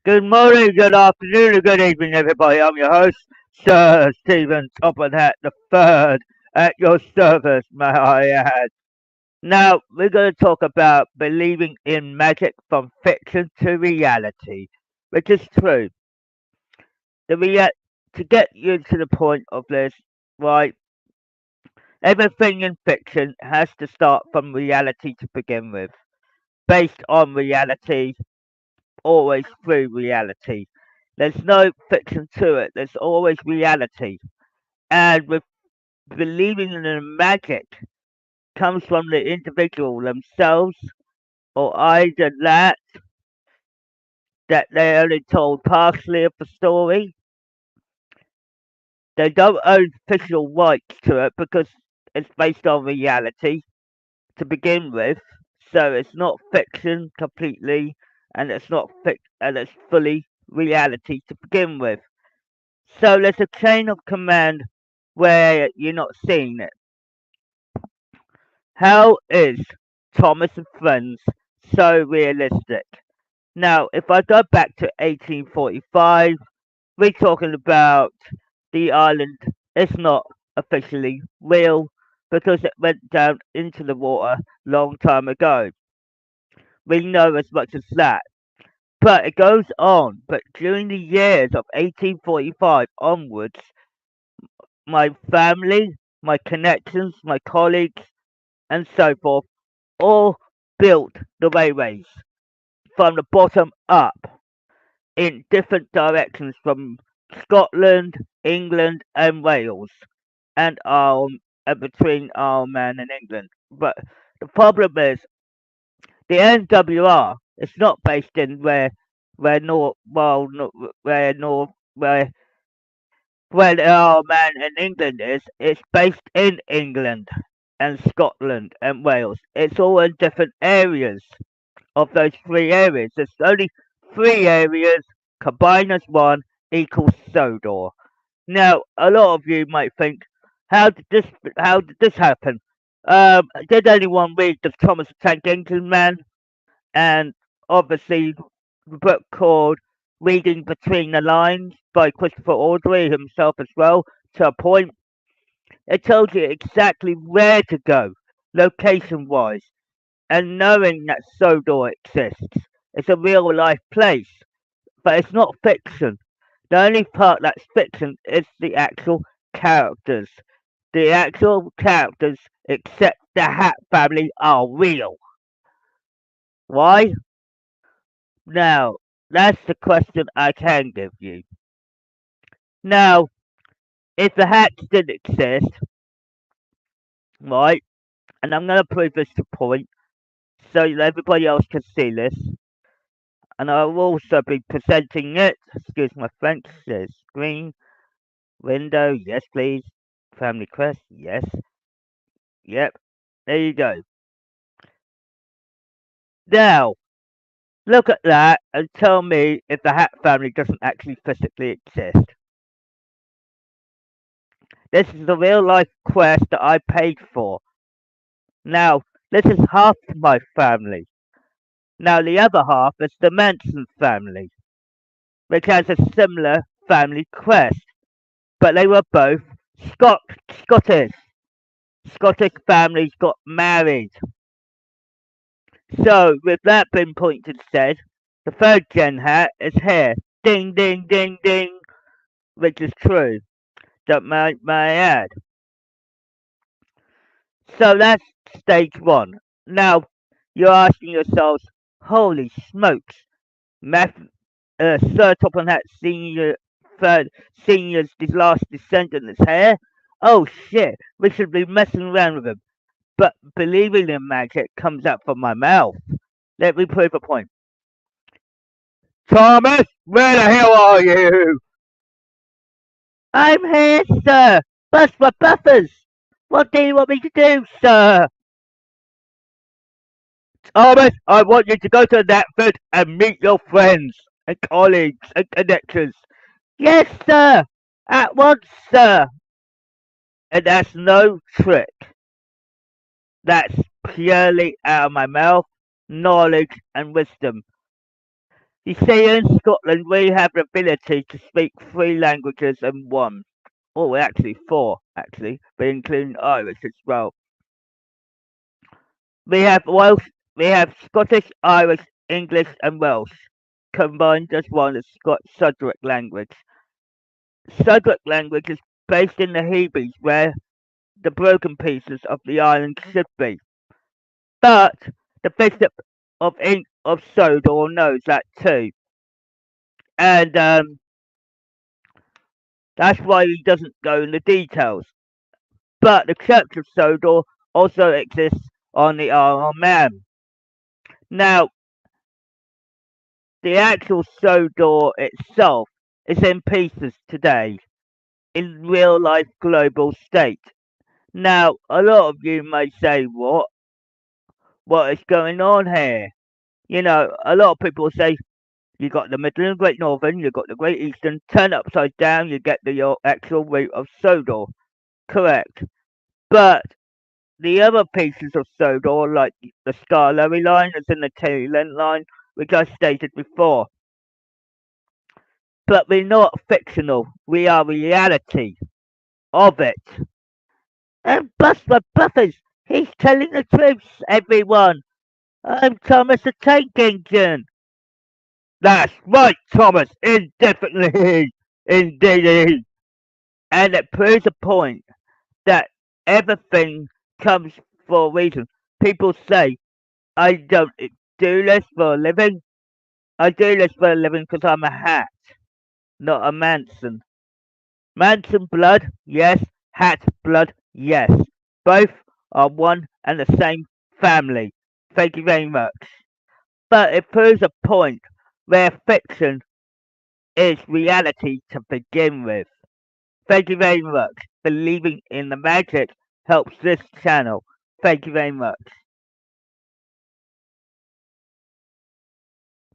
Good morning, good afternoon, and good evening, everybody. I'm your host, Sir Stephen Topham Hatt the Third, at your service, may I add. Now, we're going to talk about believing in magic from fiction to reality, which is true. The to get you to the point of this, right? Everything in fiction has to start from reality to begin with, based on reality, always through reality. There's no fiction to it. There's always reality. And with believing in the magic comes from the individual themselves, or either that they only told partially of the story. They don't own official rights to it because it's based on reality to begin with. So it's not fiction completely, and it's not and it's fully reality to begin with. So there's a chain of command where you're not seeing it. How is Thomas and Friends so realistic? Now, if I go back to 1845, we're talking about the island. It's not officially real because it went down into the water long time ago. We know as much as that. But it goes on. But during the years of 1845 onwards, my family, my connections, my colleagues, and so forth all built the railways from the bottom up in different directions from Scotland, England, and Wales, and between Ireland and England. But the problem is the NWR is not based in where North well no- where North where the Ireland and England is. It's based in England and Scotland and Wales. It's all in different areas of those three areas. There's only three areas combined as one equals Sodor. Now, a lot of you might think, how did this happen? Did anyone read the Thomas the Tank Engine Man? And obviously, the book called Reading Between the Lines by Christopher Audrey himself as well, to a point. It tells you exactly where to go, location wise, and knowing that Sodor exists. It's a real life place, but it's not fiction. The only part that's fiction is the actual characters. The actual characters, except the Hat family, are real. Why? Now, that's the question I can give you. Now, if the Hats did exist, right, and I'm going to prove this to point so that everybody else can see this, and I will also be presenting it. Excuse my French. There's screen, window, yes please. Family quest, yes. Yep, there you go. Now, look at that and tell me if the Hat family doesn't actually physically exist. This is the real life quest that I paid for. Now, this is half my family. Now, the other half is the Manson family, which has a similar family quest, but they were both Scottish. Scottish families got married. So, with that being pointed said, the third gen hat is here. Ding, ding, ding, ding, which is true. That may I add. So that's stage one. Now, you're asking yourselves, holy smokes, Math, Sir Topham Hatt Senior, third senior's the last descendant is here. Oh shit, we should be messing around with him. But believing in magic comes out from my mouth. Let me prove a point. Thomas, where the hell are you? I'm here, sir. Bust my buffers. What do you want me to do, sir? Thomas, I want you to go to Natford and meet your friends and colleagues and connections. Yes, sir. At once, sir. And that's no trick. That's purely out of my mouth, knowledge and wisdom. You see, in Scotland, we have the ability to speak three languages in one. Oh, actually, four, actually, but including Irish as well. We have Welsh, we have Scottish, Irish, English, and Welsh combined as one as Sodor language. Sodor language is based in the Hebrides, where the broken pieces of the island should be. But the Bishop of Sodor knows that too, and that's why he doesn't go into details. But the Church of Sodor also exists on the Isle of Man. Now, the actual Sodor itself is in pieces today in real life global state. Now, a lot of you may say, what is going on here? You know, a lot of people say you got the Middle and Great Northern, you got the Great Eastern, turn upside down, you get the actual root of Sodor. Correct. But the other pieces of Sodor, like the Scarlowy line, is in the Tailend line, which I stated before. But we're not fictional. We are reality of it. And Buster Buffers, he's telling the truth, everyone. I'm Thomas the Tank Engine. That's right, Thomas, indefinitely. Indeed. And it proves a point that everything comes for a reason. People say, I don't do this for a living. I do this for a living because I'm a Hatt, not a Manson. Manson blood, yes. Hatt blood, yes. Both are one and the same family. Thank you very much. But it proves a point where fiction is reality to begin with. Thank you very much. Believing in the magic helps this channel. Thank you very much.